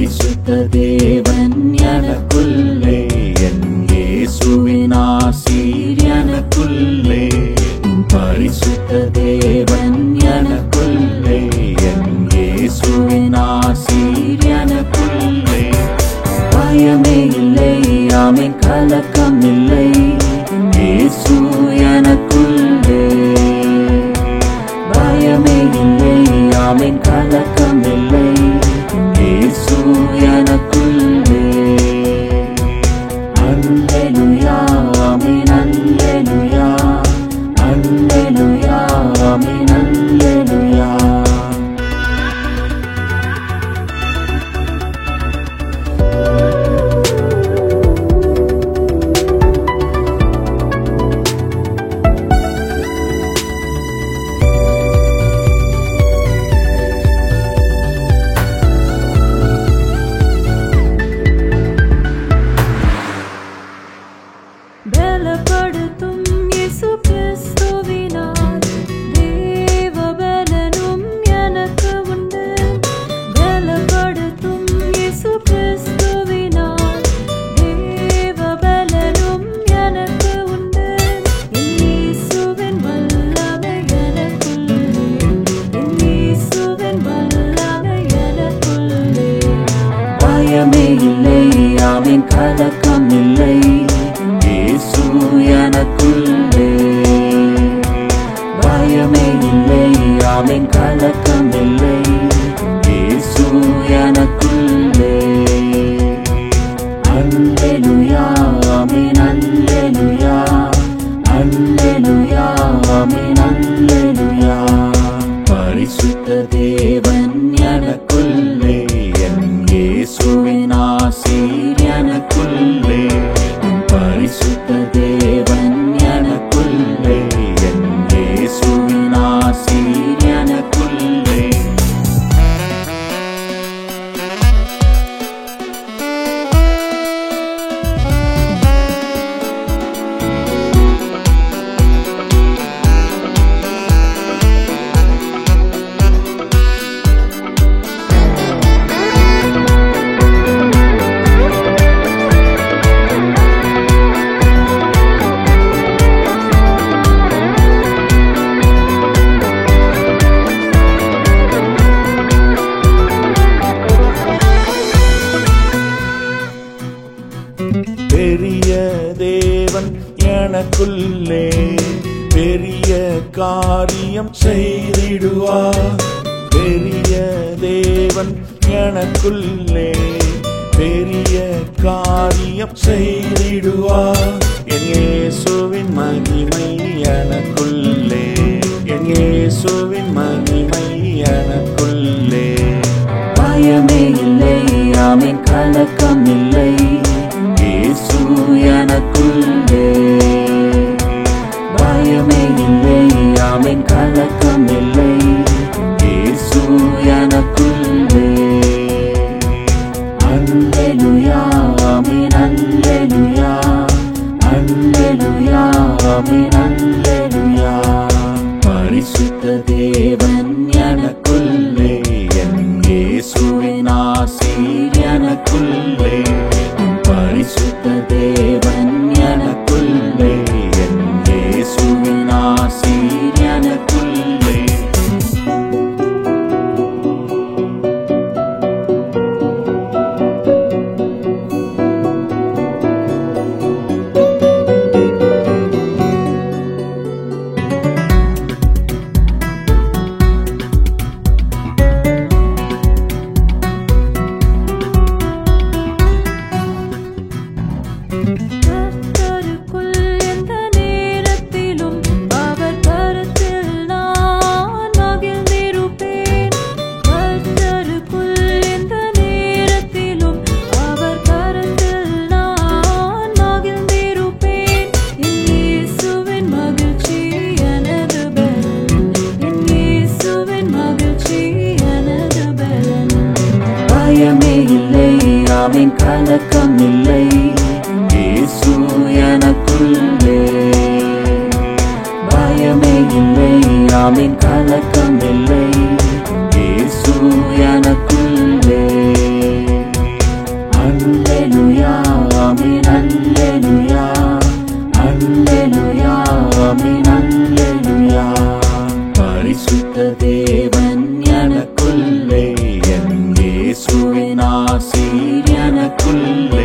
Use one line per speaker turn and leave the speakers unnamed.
பரிசுத்த தேவன் எனக்குள்ளே, என் இயேசுவின் ஆசீர் எனக்குள்ளே. பரிசுத்த தேவன் எனக்குள்ளே, என் இயேசுவின் ஆசீர் எனக்குள்ளே. பயமே இல்லை, ஆமென், கலக்கம் இல்லை, இயேசு எனக்குள்ளே. பயமே இல்லை, ஆமென், கலக்கம் இல்லை, இயேசு எனக்குள்ளே. அல்லேலூயா, ஆமென், அல்லேலூயா, அல்லேலூயா, ஆமென், அல்லேலூயா.
பலப்படுத்தும் இயேசு கிறிஸ்துவினால் தேவ பலனும் எனக்கு உண்டு. பலப்படுத்தும் இயேசு கிறிஸ்துவினால் தேவ பலனும் எனக்கு உண்டு. என் இயேசுவின் வல்லமை எனக்குள்ளே, என் இயேசுவின் வல்லமை எனக்குள்ளே.
பயமே இல்லை, ஆமென், கலக்கம் இல்லை, இயேசு எனக்குள்ளே. பயமே இல்லை, ஆமென், கலக்கம் இல்லை, இயேசு எனக்குள்ளே. அல்லேலூயா, ஆமென், அல்லேலூயா, அல்லேலூயா, ஆமென், அல்லேலூயா. பரிசுத்த தேவன் எனக்குள்ளே, என் இயேசுவின் ஆசீர் எனக்குள்ளே. பரிசுத்த தேவன் எனக்குள்ளே, என் இயேசுவின் ஆசீர் எனக்குள்ளே. பெரிய தேவன் எனக்குள்ளே, பெரிய காரியம் செய்திடுவார். பெரிய தேவன் எனக்குள்ளே, பெரிய காரியம் செய்திடுவார். என் இயேசுவின் மகிமை எனக்குள்ளே, என் இயேசுவின் மகிமை எனக்குள்ளே. பயமே இல்லை, ஆமென், கலக்கம் இல்லை, இயேசு எனக்குள்ளே. பயமே இல்லை, ஆமென், கலக்கம் இல்லை, இயேசு எனக்குள்ளே. அல்லேலூயா, ஆமென், அல்லேலூயா, அல்லேலூயா, ஆமென், அல்லேலூயா. பரிசுத்த தேவன் எனக்குள்ளே, என் இயேசுவின் ஆசீர் எனக்குள்ளே. பரிசுத்த தேவன் எனக்குள்ளே, என் இயேசுவின் ஆசீர் எனக்குள்ளே.
கர்த்தருக்குள் எந்த நேரத்திலும் அவர் கருத்தில் நான் மகிழ்ந்திருப்பேன். கர்த்தருக்குள் எந்த நேரத்திலும் அவர் கருத்தில் நான் மகிழ்ந்திருப்பேன். என் இயேசுவின் மகிழ்ச்சி எனது பலன், என் இயேசுவின் மகிழ்ச்சி எனது பலன்.
பயமே இல்லை, ஆமென், கலக்கம் இல்லை, இயேசு எனக்குள்ளே. பயமே இல்லை, ஆமென், கலக்கம் இல்லை, இயேசு எனக்குள்ளே. பரிசுத்த தேவன் எனக்குள்ளே, என் இயேசுவின் ஆசீர் எனக்குள்ளே.